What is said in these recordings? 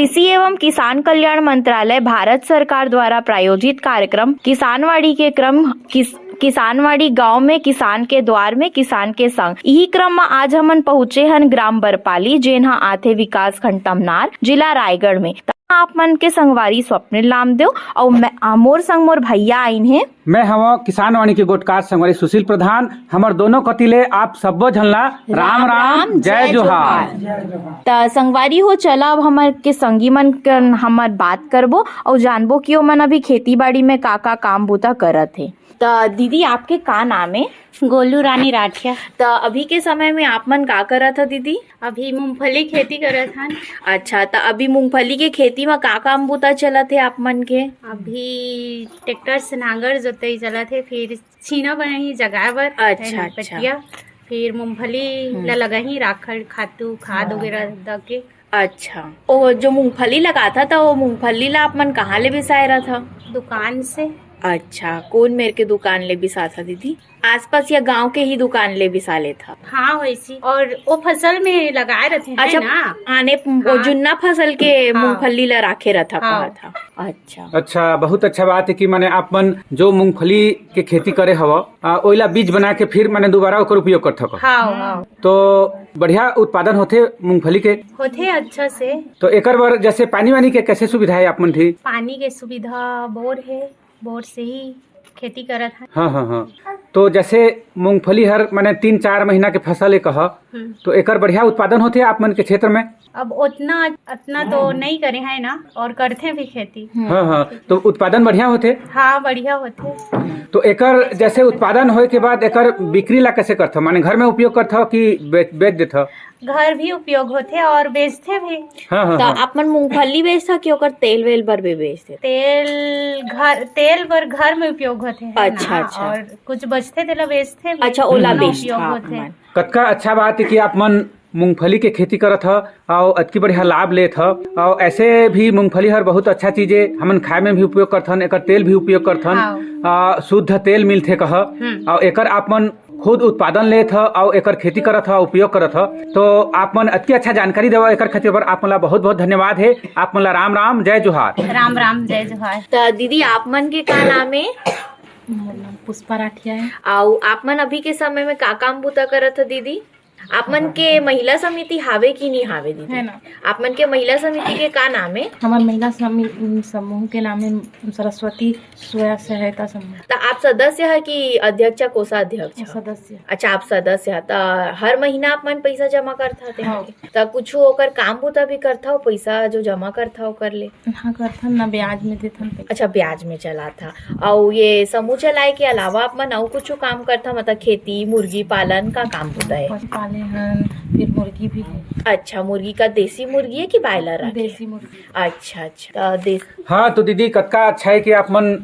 कृषि एवं किसान कल्याण मंत्रालय भारत सरकार द्वारा प्रायोजित कार्यक्रम किसानवाड़ी के क्रम किसानवाड़ी गांव में किसान के द्वार में किसान के संग यही क्रम में आज हमन पहुंचे हन ग्राम बरपाली जेनहा आथे विकास खंड तमनार जिला रायगढ़ में। आप मन के संगवारी स्वप्निल नामदेव और मोर संग मोर भैया आइन है। मैं हवा किसानवाड़ी के गोटकार संगवारी सुशील प्रधान। हमर दोनों कतिले आप सब्बो झनला राम राम जय जोहार। त संगवारी हो चला अब हमार के संगी मन हमर बात करबो और जानबो कि ओ मन अभी खेती बाड़ी में का काम बूता करत है। त दीदी आपके का नाम है? गोलू रानी राठिया। त अभी के समय में आप मन का करत है दीदी? अभी मूंगफली खेती करत हन। अच्छा, त अभी मूंगफली के खेती में का काम बूता चलत है आप मन के? अभी ट्रैक्टर से नांगर जोतई चलत है, फिर छीना बनाही जगह बर। अच्छा अच्छा। फिर मूंगफली ला लगाही राखड़ खातू खाद वगैरह द के। अच्छा, ओ जो मूंगफली लगाता था वो मूंगफली ला आप मन कहाँ ले बिसाए रहा था? दुकान से। अच्छा, कौन मेरे के दुकान ले बिसा था दीदी? आसपास या गांव के ही दुकान ले बिसा ले था? हाँ वैसी, और वो फसल में लगाए रहते हैं। अच्छा ना आने वो जुन्ना फसल के मूंगफली ला राखे रहा हाँ। था। अच्छा अच्छा, बहुत अच्छा बात है कि माने आप मन जो मूंगफली के खेती करे हवा ओइला बीज बना के फिर माने दोबारा ओकर उपयोग करत हवा। हाँ। तो बढ़िया उत्पादन होते मूंगफली के होते अच्छा से। तो एकर बर जैसे पानी वानी के कैसे सुविधा है आप मन थी? पानी के सुविधा बोर है, बोर से ही खेती करत है। हाँ। तो जैसे मूंगफली हर माने 3-4 महीना के फसल है कहा, तो एकर बढ़िया उत्पादन होते आप मन के क्षेत्र में? अब उतना तो नहीं करे है ना, और करते भी खेती। हाँ, तो उत्पादन बढ़िया होते? हाँ बढ़िया होते। तो एकर जैसे उत्पादन होए के बाद एकर बिक्री ला कैसे करते? माने घर में उपयोग करते कि बेच देते? घर भी उपयोग होते और बेचते भी। हाँ। तो आप मन मूंगफली बेचता कि ओकर तेल वेल बर भी बेचते? तेल बर घर में उपयोग होते हैं। अच्छा। और कुछ बचते तेला बेचते भी। अच्छा, ओला उपयोग बेचता होते। कतका अच्छा बात है कि आप मन मूंगफली के खेती करत ह और अतकी बढ़िया लाभ लेत ह। और ऐसे भी मूंगफली हर बहुत अच्छा चीज है, हमन खाए में भी उपयोग करथन, एकर तेल भी उपयोग करथन। शुद्ध तेल मिलथे कह। और एकर आप मन खुद उत्पादन लेत ह और एकर खेती करत ह, उपयोग करत ह। तो आप मन अतकी अच्छा जानकारी देवा एकर खातिर बर आप मन ला बहुत बहुत धन्यवाद है। आप मन ला राम राम जय जोहार। राम राम जय जोहार। तो दीदी आप मन के का नाम है? पुष्पा राठिया है। और आप मन अभी के समय में का काम बूता करत है दीदी? आप मन के महिला समिति हावे की नहीं हावे दीदी? है ना। आप मन के महिला समिति के का नाम है? हमारे महिला समूह के नाम है सरस्वती स्वयं सहायता समूह। तो आप सदस्य है कि अध्यक्ष कोषाध्यक्ष? सदस्य। अच्छा, आप सदस्य है। तो हर महीना आप मन पैसा जमा करता थे? हाँ। तो कुछ ओकर काम बूता भी करता हो पैसा जो जमा करता हो कर ले? हाँ करथन ना, ब्याज में देथन। अच्छा, ब्याज में चला था। और ये समूह चलाए के अलावा आप मन और कुछ काम करता, मतलब खेती मुर्गी पालन का काम होता है? पाले हैं, फिर मुर्गी भी है। अच्छा, मुर्गी का देसी मुर्गी है कि बायलर है? देसी मुर्गी। अच्छा। तो हाँ, तो दीदी कतका अच्छा है कि आप मन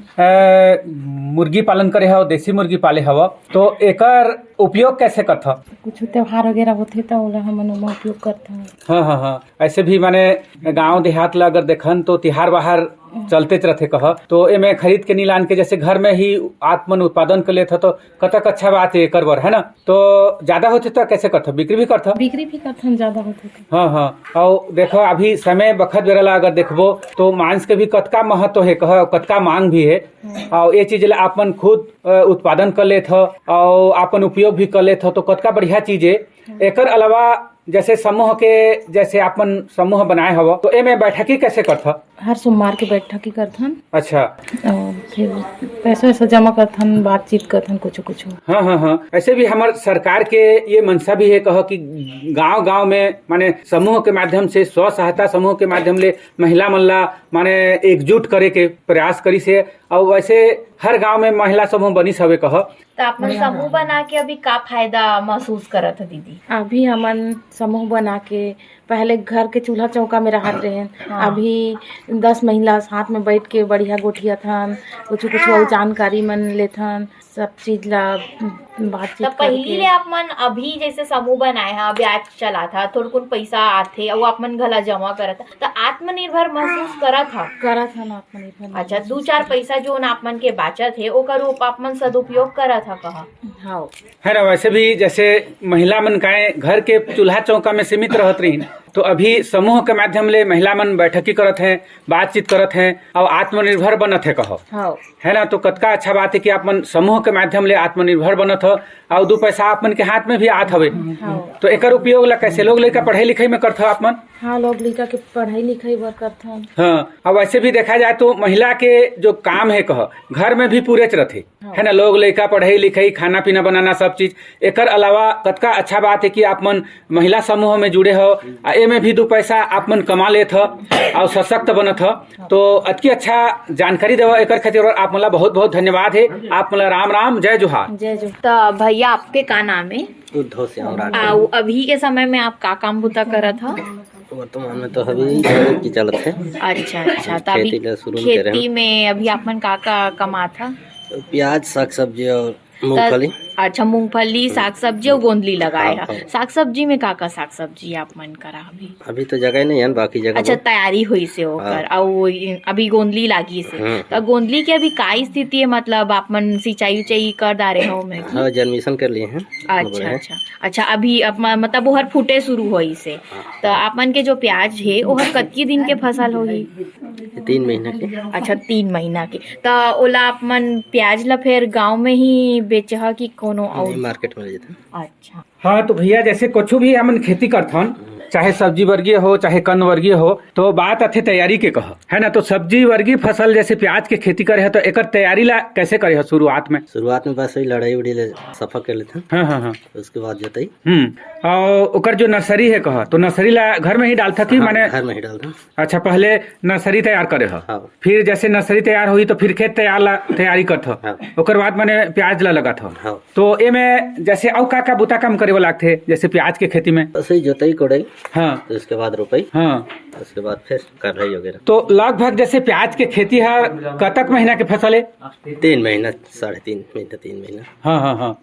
मुर्गी पालन करे हो, देसी मुर्गी पाले हवा। तो एकर उपयोग कैसे करता? कुछ त्योहार वगैरह होते तो ओला हमन ओमा उपयोग करते हैं। हाँ। ऐसे भी माने गांव देहात ला अगर देखन तो तिहार बाहर चलते रहते कह, तो एमे खरीद के नीलान के जैसे घर में ही आत्मन उत्पादन कर लेता तो कतक अच्छा बात है एकर बर, है ना। तो ज्यादा होते तो कैसे करता? बिक्री भी करता? बिक्री भी करते ज्यादा होते। हाँ। और देखो अभी समय बखत बेरा अगर देखबो तो मांस के भी कतका महत्व है कह, कतका मांग भी है। और ये चीज ला आपन खुद उत्पादन कर लेत ह और आपन उपयोग भी कर लेत ह, तो कतका बढ़िया चीज है। एकर अलावा जैसे समूह के जैसे आपन समूह बनाए हवा, तो एमे बैठकी कैसे करता? हर सोमवार के बैठकी करथन। अच्छा। और फिर पैसा जमा करथन, बातचीत करथन कुछ। हाँ। ऐसे भी हमार सरकार के ये मंशा भी है कह कि गांव में माने समूह के माध्यम से, स्व सहायता समूह के माध्यम ले महिला मन ला माने एकजुट करे के प्रयास करी से। और वैसे हर गांव में महिला समूह बनिस हवे कह। तो आप मन समूह बना के अभी का फायदा महसूस करत है दीदी? अभी हमन समूह बना के पहले घर के चूल्हा चौका में रहत रहे। अभी 10 महिला साथ में बैठ के बढ़िया गोठिया थन, कुछ जानकारी मन लेथन, सब चीज ला बातचीत। तो पहली ले आप मन अभी जैसे समूह बनाए हैं, ब्याज चला था, थोड़ा कुछ पैसा आथे और आप मन घला जमा करत, तो आत्मनिर्भर महसूस करत हन आत्मनिर्भर। अच्छा, 2-4 पैसा जो आप मन के बाचत है ओकर आप मन सदुपयोग करत है कहा? हाँ है ना। वैसे भी जैसे महिला मन का घर के चूल्हा चौका में सीमित रहत रही, तो अभी समूह के माध्यम ले महिला मन बैठकी करत हैं, बातचीत करत हैं और आत्मनिर्भर बनत है कहो, है ना। तो कतका अच्छा बात है कि आप मन समूह के माध्यम ले आत्मनिर्भर बनत हो और 2 पैसा आप मन के हाथ में भी आत हवे। तो एकर उपयोग ला कैसे लोग लड़का पढ़ाई लिखाई में करते हो आप मन? हाँ, लोग लड़का के पढ़ाई लिखाई बर करते हैं। हाँ, और वैसे भी देखा जाए तो महिला के जो काम है कह घर में भी पूरे रहते, है ना। लोग लड़का पढ़ाई लिखाई, खाना पीना बनाना सब चीज। एकर अलावा कतका अच्छा बात है कि आप मन महिला समूह में जुड़े हो, एमे भी 2 पैसा आप मन कमा लेत हो और सशक्त बनत हो। तो अति अच्छा जानकारी देवा एकर खातिर आप मला बहुत बहुत धन्यवाद है। आप मला राम राम, जय जोहार। जय जो। तो भैया आपके का नाम है? उद्धव श्याम राठौर। और अभी के समय में आप का काम बुता करत हो? वर्तमान में तो अभी की चलत है। अच्छा। तो अभी खेती ला शुरू करे हैं। खेती में अभी आप मन का कमा था? प्याज, साग सब्जी और मूंगफली। अच्छा, मूंगफली, साग सब्जी और गोंदली लगाए हाँ, है। हाँ। साग सब्जी में का साग सब्जी आप मन करा अभी तो जगह नहीं है, बाकी जगह अच्छा तैयारी हुई से होकर और अभी गोंदली लागी से। तो गोंदली की अभी का स्थिति है, मतलब आप मन सिंचाई उचाई कर डारे हो में? हाँ, जन्मिशन कर लिए हैं। अच्छा अभी मतलब ओहर फूटे शुरू होई से। तो आप मन के जो प्याज है ओहर कतकी दिन के फसल होगी? 3 महीना के। अच्छा, 3 महीना के। तो ओला आप मन प्याज ला फिर गाँव में ही बेचे है कि कोनो और मार्केट में ले जाते हैं? अच्छा। हाँ, तो भैया जैसे कुछ भी हमन खेती करथन, चाहे सब्जी वर्गीय हो चाहे कन्न वर्गीय हो, तो बात आथे तैयारी के कह, है ना। तो सब्जी वर्गीय फसल जैसे प्याज के खेती करे है तो एकर तैयारी ला कैसे करे है शुरुआत में? बस वही लड़ाई उड़ी ले सफा कर लेते हैं। हाँ। उसके बाद जोताई। और ओकर जो नर्सरी है कह, तो नर्सरी ला घर में ही डालता कि माने? घर में ही डालता। अच्छा, पहले नर्सरी तैयार करे है। हाँ। फिर जैसे नर्सरी तैयार हुई तो फिर खेत तैयारी करत। हाँ। ओकर बाद माने प्याज ला लगा था। हाँ। तो एमे जैसे और का बुता काम करे वाला थे जैसे प्याज के खेती में? बस वही जोताई कोड़ाई। हाँ। तो उसके बाद रोपाई। हाँ। उसके बाद फिर कढ़ाई वगैरह। तो लगभग जैसे प्याज के खेती है कतक महीना के फसल है? 3 महीना, 3.5 महीना, 3 महीना। हाँ।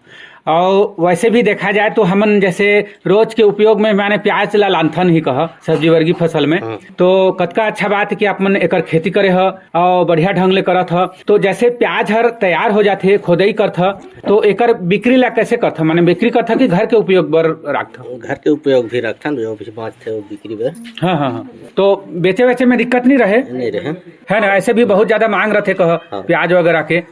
और वैसे भी देखा जाए तो हमन जैसे रोज के उपयोग में माने प्याज ला लांथन ही कह सब्जी वर्गीय फसल में। तो कतका अच्छा बात है कि आप मन एकर खेती करे ह और बढ़िया ढंग ले करत ह। तो जैसे प्याज हर तैयार हो जाते खोदाई करत ह, तो एकर बिक्री ला कैसे करत माने बिक्री करत कि घर के उपयोग बर रखत? घर के उपयोग भी रखता, जो भी बाँचते वो बिक्री बर। हाँ। तो बेचे में दिक्कत नहीं रहे, है ना। ऐसे भी बहुत ज्यादा मांग रहते कह प्याज वगैरह के।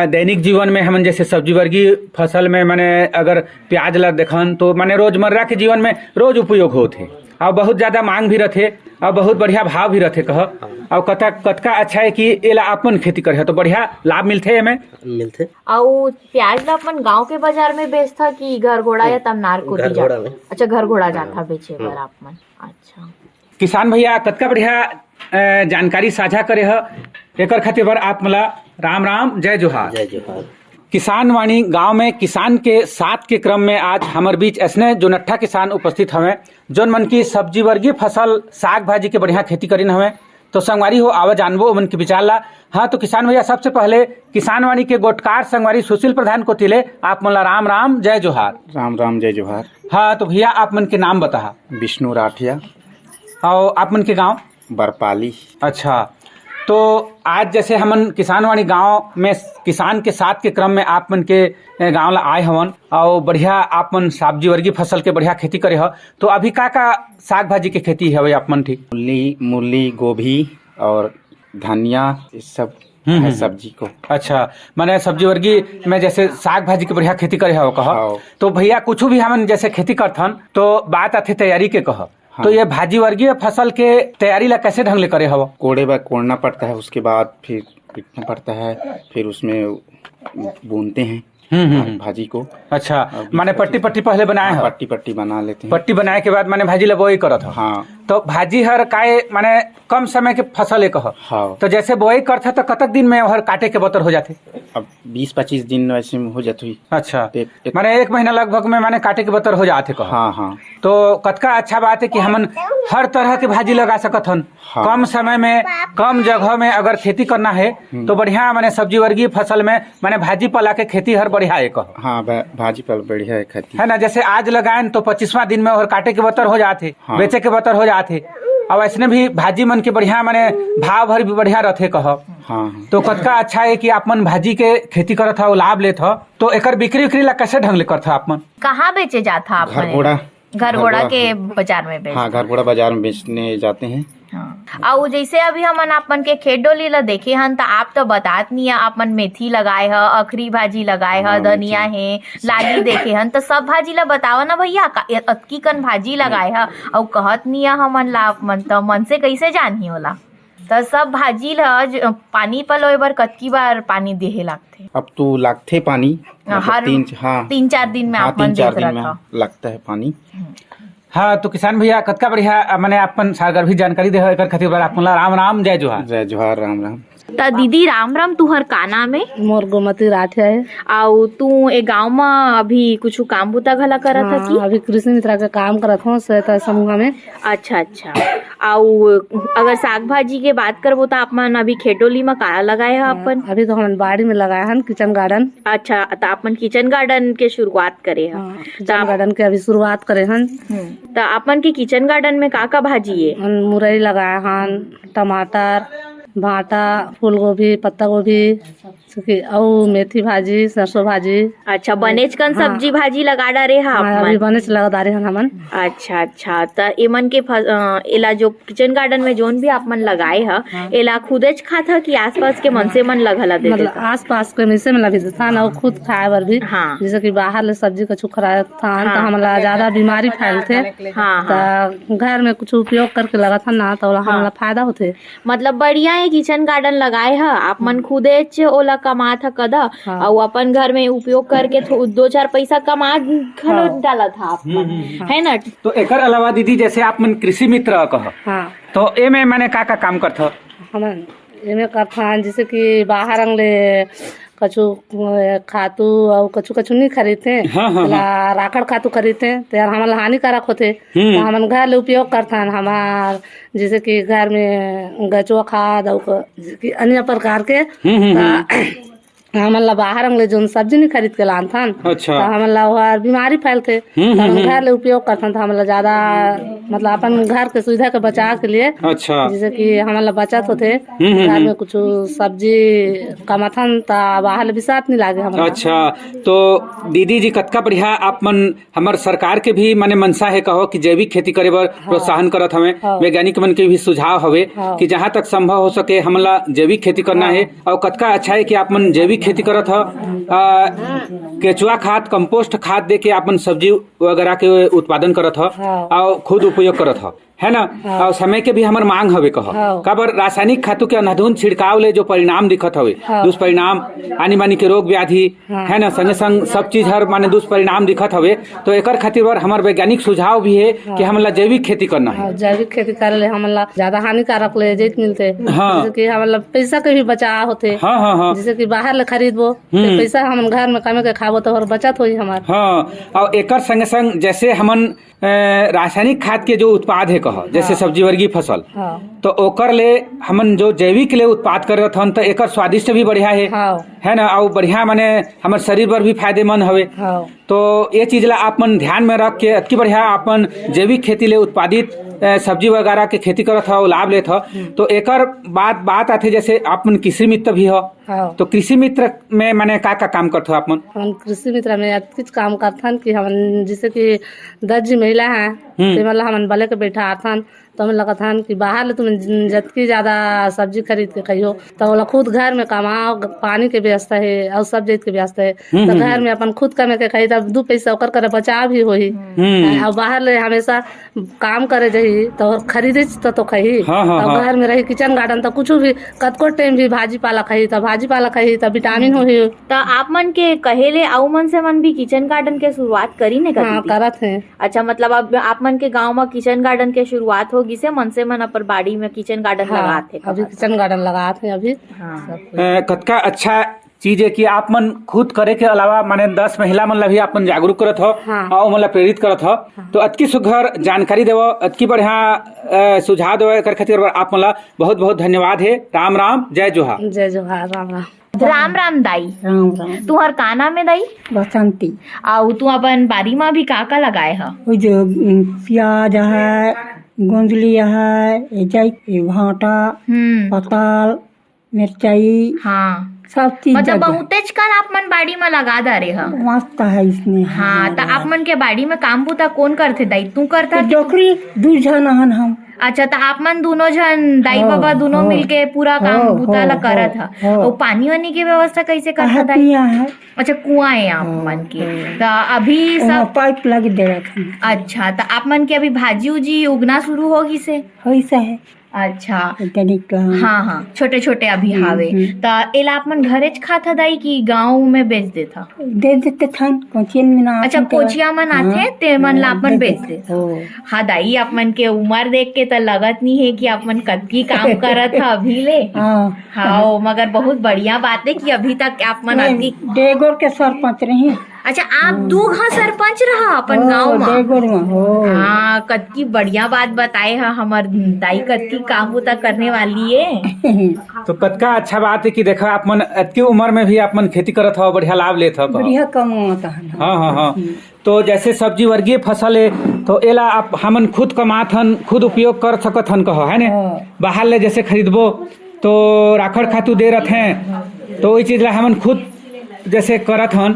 दैनिक जीवन में हमन जैसे सब्जी वर्गीय फसल में माने अगर प्याज ला देखन तो माने रोजमर्रा के जीवन में रोज उपयोग होते और बहुत ज्यादा मांग भी रहते और बहुत बढ़िया भाव भी रहते कह। और कतका अच्छा है कि एला अपन खेती करे तो बढ़िया लाभ मिलते एमे मिलते। और प्याज ला अपन गांव के बाजार में बेचता कि घर घोड़ा या तमनार को दी जा? अच्छा, घर घोड़ा जाता बेचे बर आप मन। अच्छा, किसान भैया कतका बढ़िया जानकारी साझा करे है, एकर खातिर बर आप मला राम राम, जय जोहार। जय जोहार। किसान वाणी गांव में किसान के साथ के क्रम में आज हमारे बीच ऐसने जो नट्ठा किसान उपस्थित हवे जोन मन की सब्जी वर्गीय फसल साग भाजी के बढ़िया खेती करीन हवे। तो संगवारी हो आवा जानबो मन के विचार ला। हाँ, तो किसान भैया सबसे पहले किसान वाणी के गोटकार संगवारी सुशील प्रधान को तिले आप मला राम राम, जय जोहार। राम राम, जय जोहार। हाँ, तो भैया आप मन के नाम बता? विष्णु राठिया। और आप मन के गाँव? बरपाली। अच्छा, तो आज जैसे हमन किसानवाड़ी गांव में किसान के साथ के क्रम में आप मन के गांव ला आए हवन और बढ़िया आप मन सब्जी वर्गीय फसल के बढ़िया खेती करे हो। तो अभी का साग भाजी के खेती है आप मन? ठीक, मूली, गोभी और धनिया, सब है सब्जी को। अच्छा, माने सब्जी वर्गीय में जैसे साग भाजी के बढ़िया खेती करे हो कह। तो भैया कुछ भी हमन जैसे खेती करथन तो बात आथे तैयारी के कह। हाँ। तो ये भाजी वर्गीय फसल के तैयारी ला कैसे ढंग ले करे हवा? कोड़ना पड़ता है, उसके बाद फिर पीटना पड़ता है, फिर उसमें भूनते हैं भाजी को। अच्छा, माने पट्टी पहले बनाए हो? पट्टी बना लेते हैं। पट्टी बनाए के बाद माने भाजी ला बोई करत हो? हाँ। तो भाजी हर काय माने कम समय के फसल है कह। हाँ। तो जैसे बोई करते तो कतक दिन में हर काटे के बतर हो जाते? अब 20-25 दिन वैसे हो जाती। अच्छा, माने 1 महीना लगभग में माने काटे के बतर हो जाते कह। हाँ। तो कतका अच्छा बात है कि हमन हर तरह के भाजी लगा सकत हन। हाँ। कम समय में कम जगह में अगर खेती करना है तो बढ़िया माने सब्जी वर्गीय फसल में माने भाजी पाला के खेती हर बढ़िया है कह। हाँ, भाजी पाला बढ़िया है खेती, है ना। जैसे आज लगाएं तो 25वां दिन में और काटे के बतर हो जाते। हाँ। बेचे के बतर हो जाते। और ऐसने भी भाजी मन के बढ़िया माने भाव भर भी बढ़िया रहते कह। हाँ। तो कतका अच्छा है कि आप मन भाजी के खेती करत हो, लाभ लेत हो। तो एकर बिक्री ला कैसे ढंग ले करत आप मन? कहाँ बेचे जाता आप? घर घोड़ा के बाजार में बेच। हाँ, घर घोड़ा बाजार में बेचने जाते हैं। हाँ। और जैसे अभी हमन आपन के खेत डोली ला देखे हन, तो आप तो बतात नहीं है, आपन मेथी लगाए ह, अखरी भाजी लगाए ह, धनिया है, लाली देखे हन, तो सब भाजी ला बतावा ना भैया, अतकी कन भाजी लगाए ह, और कहत नहीं है हमन ला, मन से कैसे जानही होला। तो सब भाजी ला पानी पलोए बर कतकी बार पानी देहे लागथे? अब तो लागथे पानी, हर 3-4 दिन में आप मन देख रहा था लगता है पानी। हाँ, तो किसान भैया कतका बढ़िया मैंने अपन सारगर भी जानकारी दे एकर खातिर बर आपन ला राम राम, जय जोहार। जय जोहार, राम राम। तो दीदी राम राम, तुहर का नाम है? मोर गोमती राठिया है। और तू ए गांव में अभी कुछ काम बुता घला करत है की? अभी कृषि मित्र का काम करत हूँ सहायता समूह में। अच्छा अच्छा। और अगर साग भाजी के बात करबो तो आपमन अभी खेतोली में का लगाए है अपन? अभी तो हम बाड़ी में लगाए हैं किचन गार्डन। अच्छा, तो आपन किचन गार्डन के शुरुआत करे है? किचन गार्डन के अभी शुरुआत करे हैं। तो आपन के किचन गार्डन में का भाजी है? मुरई लगाए हैं, टमाटर, भाटा, फूल गोभी, पत्ता गोभी और मेथी भाजी, सरसों भाजी। अच्छा, बनेच कन सब्जी भाजी लगा डारे है आपमन? अभी बनेच लगा डारे हैं हमन। अच्छा अच्छा। तो एमन के एला जो किचन गार्डन में जोन भी आपमन लगाए है, एला खुदेच खात है कि आसपास के मनसे मन लगला दे? मतलब आसपास के मनसे में लगे था ना, खुद खाए बर भी। हाँ। जैसे कि बाहर ले सब्जी कछु खराब था तो हमला ज्यादा बीमारी फैलते। तो घर में कुछ उपयोग करके लगा था ना, तो हमला फायदा होते। मतलब बढ़िया है किचन गार्डन लगाए है, आप मन खुदेच ओला कमा था कदा, और अपन घर में उपयोग करके 2-4 पैसा कमा खलो डाला था आप है ना। तो एकर अलावा दीदी जैसे आप मन कृषि मित्र कह, तो ए में मैंने का काम करता? हमन एमे करथा जैसे कि बाहर अंगले कछु खातू और कछु नहीं खरीदते। राखड़ खातू खरीदते तो यार हमारे हानिकारक होते, तो हमन घर ले उपयोग करथन। हमार जैसे कि घर में गचुआ खाद और अन्य प्रकार के हमन बाहर अंगले जो सब्जी नहीं खरीद के लानथन। अच्छा। तो हमन बीमारी फैलते, हम घर ले उपयोग करथन। तो हमन ज्यादा मतलब अपन घर के सुविधा के बचाव के लिए। अच्छा। जैसे कि हमन बचत होते, घर में कुछ सब्जी कमाथन तो बाहर बिसात नहीं लागे हमन। अच्छा, तो दीदी जी कतका बढ़िया आप मन हमार सरकार के भी माने मनसा है कहो कि जैविक खेती करे बर प्रोत्साहन करत हमें। वैज्ञानिक मन के भी सुझाव हवे कि जहाँ तक संभव हो सके हमन ला जैविक खेती करना है। और कतका अच्छा है कि आप मन जैविक खेती करत ह, केचुआ खाद, कंपोस्ट खाद दे के अपन सब्जी वगैरह के उत्पादन करत ह और खुद उपयोग करत ह, है ना। और समय के भी हमार मांग हवे कह, काबर रासायनिक खातू के अनाधुन छिड़काव ले जो परिणाम दिखत हवे, दुष्परिणाम आनी बानी के रोग व्याधि, है ना, संगे संग सब चीज हर माने दुष्परिणाम दिखत हवे। तो एकर खातिर बर हमार वैज्ञानिक सुझाव भी है कि हमला जैविक खेती करना है। जैविक खेती करे ले हमला ज्यादा हानिकारक ले जेत मिलते। जैसे कि हमला पैसा के भी बचाव होते। जैसे कि बाहर ले खरीदबो पैसा हम घर में कमे के खाबो तो और बचत होई हमार। हाँ, और एकर संगे संग जैसे हमन रासायनिक खाद के जो उत्पाद है कह, जैसे सब्जी वर्गीय फसल, तो ओकर ले हमन जो जैविक ले उत्पाद करत हन, तो एकर स्वादिष्ट भी बढ़िया है ना, और बढ़िया माने हमारे शरीर पर भी फायदेमंद हवे। तो ये चीज ला आप मन ध्यान में रख के अति बढ़िया अपन जैविक खेती ले उत्पादित सब्जी वगैरह के खेती करत हो, लाभ लेत हो। तो एकर बात आथे जैसे आप मन कृषि मित्र भी हो, तो कृषि मित्र में माने का काम करते हो आप मन? हम कृषि मित्र में कुछ काम करथन कि हम जैसे कि 10 जी महिला है, तो मतलब हम बले के बैठा आथन, तो हमें लगत हन कि बाहर ले तुम जितनी ज्यादा सब्जी खरीद के खाइयो तो वो खुद घर में कमाओ, पानी के व्यवस्था है और सब चीज के व्यवस्था है। तो घर में अपन खुद कमे के खाई, तब 2 पैसा ओकर करे बचाव भी होही। और बाहर ले हमेशा काम करे जही तो खरीदे तो खाई। और घर में रही किचन गार्डन तो कुछ भी कतको टाइम भी भाजी पाला खाई, तो भाजी पाला खाई तो विटामिन होही। तो आप मन के कहेले आउ मन से मन भी किचन गार्डन के शुरुआत करी ने? करत है। अच्छा, मतलब अब आप मन के गाँव में किचन गार्डन के शुरुआत होगी से मन से मन अपन बाड़ी में किचन गार्डन लगाते? अभी किचन गार्डन लगाते हैं अभी। कतका अच्छा चीज है कि आप मन खुद करे के अलावा माने 10 महिला मन ला भी आप मन जागरूक करत हो और मन ला प्रेरित करत हो। तो अतकी सुघर जानकारी देवो, अतकी बढ़िया सुझाव देवो, कर खातिर आप मन ला बहुत बहुत धन्यवाद है। राम राम, जय जोहार। जय जोहार, राम राम। राम राम दाई। राम राम। तुहर का नाम है दाई? बसंती। और तू अपन बारी में भी का लगाए है? वो जो प्याज है, गोंदली है, भाटा, पताल, मिर्चाई, सब चीज मतलब जगह। बहुतेज कन आप मन बाड़ी में लगा दे हा। मस्त है इसमें। हाँ तो आप मन के बाड़ी में काम बूता कौन करथे दाई तू करथा कि- डोकरी दू जन हन हम। अच्छा तो आप मन दोनों जन दाई हाँ, बाबा दोनों हाँ, मिलके पूरा काम हाँ, बूता ला हाँ, करत हा। हाँ। और पानी वानी की व्यवस्था कैसे करता कहा दाई? पिया है अच्छा कुआं है आप मन के तो अभी वहाँ सब पाइप लग दे रखे अच्छा तो आप मन के अभी भाजी उजी उगना शुरू होगी से? वैसा है अच्छा तनिक हाँ हाँ छोटे छोटे अभी हावे तो एला आप मन घरेच खाता दाई कि गाँव में बेच देता? दे देते थन कोचियन में ना। अच्छा कोचिया मन आथे ते मन ला अपन बेच देता। हो हाँ दाई आप मन के उम्र देख के तो लगत नहीं है कि आप मन कतकी काम करत था अभी ले। हाँ हाँ मगर बहुत बढ़िया बात है कि अभी तक आप मन अतकी। डेगोर के सरपंच रही। अच्छा आप दू घा सरपंच रहा अपन गाँव में? डेगोर में हो। हाँ कतकी बढ़िया बात बताए है हमार दाई कतकी काम होता करने वाली है। तो कतका अच्छा बात है कि देखा आप मन अतकी उम्र में भी आप मन खेती करत हो, बढ़िया लाभ लेत हो। बढ़िया कमाता है। हाँ हाँ हाँ। तो जैसे सब्जी वर्गीय फसल है तो एला आप हमन खुद कमात हन, खुद उपयोग कर सकत हन कहो है ने। बाहर ले जैसे खरीदबो तो राखड़ खातू दे रहते हैं तो वही चीज ला हमन खुद जैसे करत हन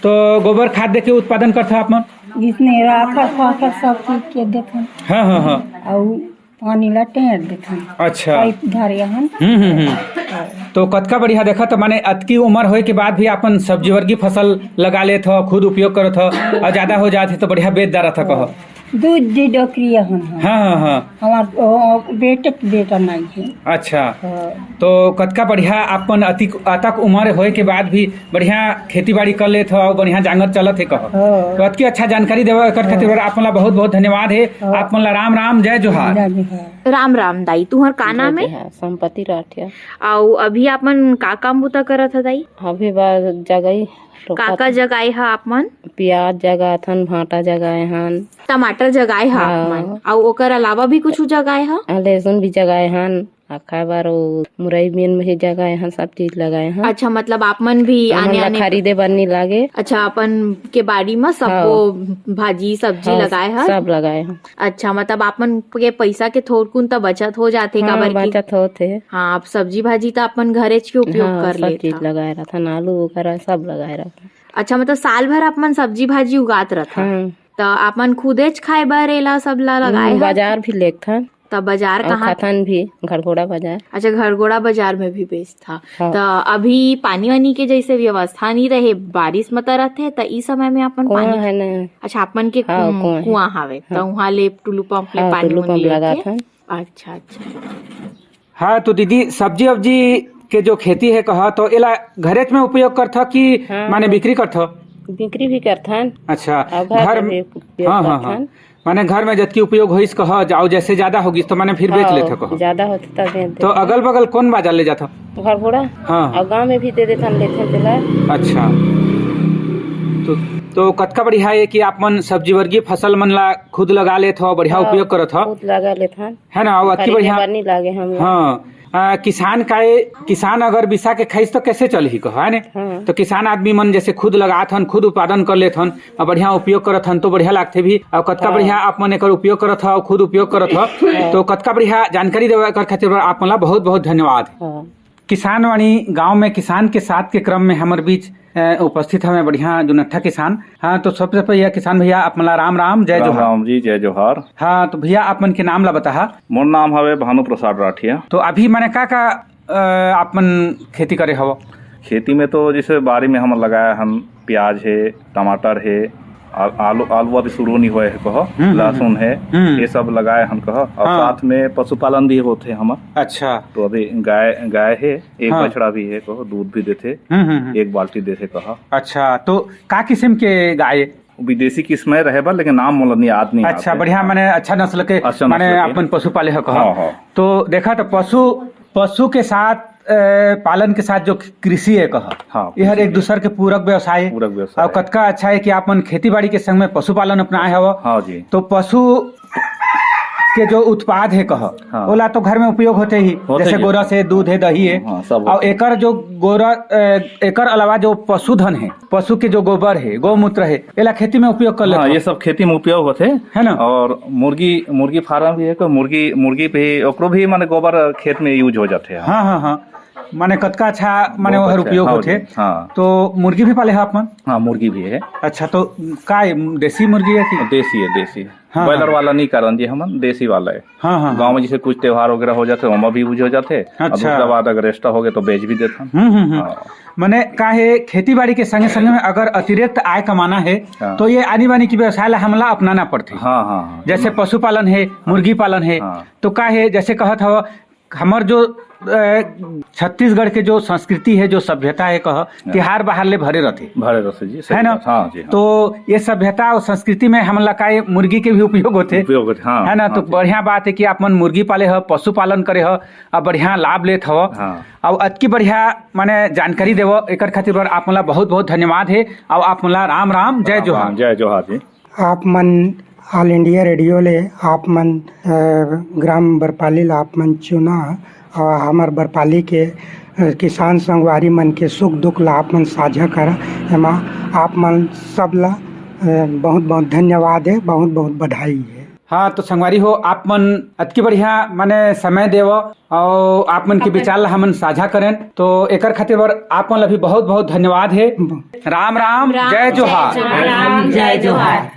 तो गोबर खाद दे के उत्पादन करते आप मन। इसने राखड़ फाखड़ सब चीज के देखन हाँ हाँ हाँ। और पानी ला टेर देखन अच्छा। पाइप धरिया हन। तो कतका बढ़िया देखा तो माने अतकी उम्र होए के बाद भी अपन सब्जी वर्गीय फसल लगा लेत हो, खुद उपयोग करत हो और ज्यादा हो जाते तो बढ़िया बेच दारा था कहो। दूध दी डोकरी हन। हाँ हाँ हाँ। हमार बेटे के बेटा नहीं है। अच्छा तो कतका बढ़िया अपन अतक उम्र होए के बाद भी बढ़िया खेती बाड़ी कर लेत हो और बढ़िया जांगर चलत है कहो। तो अतकी अच्छा जानकारी देवा कर खातिर आप मन ला बहुत बहुत धन्यवाद है। आप मन ला राम राम जय जोहार। राम राम दाई तुहर का नाम है? संपत्ति राठिया। आओ अभी आप मन का काम बूता करत है दाई? अभी बार जगह काका जगाए है आप मन? प्याज जगाथन, भाटा जगाए हन, टमाटर जगाए है आप मन और ओकर अलावा भी कुछ जगाए है? लहसुन भी जगाए हन, खाए बार मुरई मेन में भी जगाए हन, सब चीज लगाए हन। अच्छा मतलब आप मन भी आने आने खरीदे बरनी लागे। अच्छा अपन के बाड़ी में सबको भाजी सब्जी लगाए है? सब लगाए हन। अच्छा मतलब आप मन के पैसा के थोड़कुन तो बचत हो जाते का बर की? बचत होते। हाँ आप सब्जी भाजी तो अपन घरेच के उपयोग कर सब लेते। चीज लगाए रहथन, आलू वगैरह सब लगाए रहथन। अच्छा मतलब साल भर आप मन सब्जी भाजी उगात रहता तो आप मन खुदेच खाए बर एला सब ला लगाए? बाजार भी लेथन। तो बाजार कहाँ? खाथन भी घरघोड़ा बाजार। अच्छा घरघोड़ा बाजार में भी बेचता। हाँ। तो अभी पानी वानी के जैसे व्यवस्था नहीं रहे, बारिश मत रहते तो इस समय में अपन पानी है न। अच्छा अपन के कुआं हावे तो वहाँ ले टुल्लू पंप ले पानी लगा था। अच्छा अच्छा। हाँ तो दीदी सब्जी वब्जी के जो खेती है कहा तो एला घरेच में उपयोग करता कि माने बिक्री करता? बिक्री भी करथन। अच्छा घर में हाँ हाँ हाँ माने घर में जबकि उपयोग होइस कहा जाओ जैसे ज्यादा होगी तो माने फिर बेच लेते कहो। ज्यादा होते तब बेच। तो अगल बगल कौन बाजार ले जाता? घरघोड़ा। हाँ और गाँव में भी दे देथन लेथे तेला। अच्छा तो कतका बढ़िया है कि आप मन सब्जी वर्गीय फसल मन ला खुद लगा लेत हो, बढ़िया उपयोग करत हो, खुद लगा लेथन है ना। और अति बढ़िया नहीं लागे हम। हाँ किसान अगर बिसा के खाइस तो कैसे चल ही कहो है ने। तो किसान आदमी मन जैसे खुद लगात हन, खुद उत्पादन कर लेत हन और बढ़िया उपयोग करत हन तो बढ़िया लागथे भी। और कतका बढ़िया आप मन एकर उपयोग करत हो, खुद उपयोग करत हो तो कतका बढ़िया जानकारी देवे कर खातिर आप मन ला बहुत बहुत धन्यवाद। किसान वाणी गाँव में किसान के साथ के क्रम में हमारे बीच उपस्थित हमें बढ़िया जुनट्ठा किसान। हाँ तो सबसे पहले किसान भैया आप मला राम राम जय जोहार। राम जी जय जोहार। हाँ तो भैया आप मन के नाम ला बता? मोर नाम हवे भानु प्रसाद राठिया। तो अभी मैंने का आप मन खेती करे हवो? खेती में तो जैसे बारी में हम लगाया हम प्याज है, टमाटर है, आलू अभी शुरू नहीं हुए है कहो, लहसुन है, ये सब लगाए हम कहो। और साथ में पशुपालन भी होते हम। अच्छा तो अभी गाय है, एक बछड़ा भी है कहो, दूध भी देते, एक बाल्टी देते कहो। अच्छा तो का किस्म के गाय? विदेशी किस्म रहे बा लेकिन नाम मोला नहीं याद नहीं। अच्छा बढ़िया माने अच्छा नस्ल के माने अपन पशु पाले है कहो। तो देखा तो पशु के साथ पालन के साथ जो कृषि है कहा यह एक दूसरे के पूरक व्यवसाय और कतका अच्छा है कि आप मन खेती बाड़ी के संग में पशुपालन अपनाए हवा। हाँ जी। तो पशु के जो उत्पाद है कहा ओला तो घर में उपयोग होते ही जैसे गोरा से दूध है, दही है। और एकर जो एकर अलावा जो पशुधन है, पशु के जो गोबर है, गौमूत्र है, एला खेती में उपयोग कर लेते। ये सब खेती में उपयोग होते है ना। और मुर्गी फार्म भी है, मुर्गी भी ओकरो भी माने गोबर खेत में यूज हो जाते हैं। हाँ हाँ हाँ माने कतका अच्छा माने बहुत ओहर अच्छा, उपयोग हाँ होथे। जी, हाँ। तो मुर्गी भी पाले है आपमन? हाँ मुर्गी भी है, अच्छा, तो का देसी मुर्गी है कि देसी है, देसी हाँ, बॉयलर हाँ। वाला नहीं करन जी, हम देसी वाला है। हाँ हाँ गांव में जैसे कुछ त्योहार वगैरह हो जाते हैं, वहाँ भी यूज हो जाते हैं। और अच्छा। दूसरा बात अगर एक्स्ट्रा हो गए तो बेच भी देता हम्म। माने काहे खेती बाड़ी के संगे संगे में अगर अतिरिक्त आय कमाना है हाँ। तो ये आनी बानी की व्यवसाय ला हमला अपनाना पड़ती। हाँ हाँ हाँ। जैसे पशुपालन है, मुर्गी पालन है, हाँ। तो का है जैसे कहत हो हमर जो छत्तीसगढ़ के जो संस्कृति है, जो सभ्यता है, कह तिहार बहार ले भरे रहते भरे रसे जी, सही है ना। बात, हाँ जी, हाँ। तो ये सभ्यता और संस्कृति में हम लगाए मुर्गी के भी उपयोग होते उपयोग होते, हाँ, है ना। हाँ तो जी। बढ़िया बात है कि आप मन मुर्गी पाले हो, पशुपालन करे हो और बढ़िया लाभ लेत हो। हाँ। और अतकी बढ़िया माने जानकारी देवो एकर खातिर बर आप मला बहुत बहुत धन्यवाद है। और आप मला राम राम, जय जोहार। जय जोहार जी। आप मन ऑल इंडिया रेडियो ले आप मन ग्राम बरपाली ला आप मन चुना और हमार बरपाली के किसान संगवारी मन के सुख दुख ला आप मन साझा करा। एमा आप मन सब ला बहुत बहुत धन्यवाद है, बहुत बहुत बधाई है। हाँ, तो संगवारी हो आप मन अतकी बढ़िया माने समय देव और आप मन के विचार ला हमन साझा करें, तो एकर खातिर बर आप मन ला भी बहुत बहुत धन्यवाद है। राम राम, जय जोहार। जय जोहार।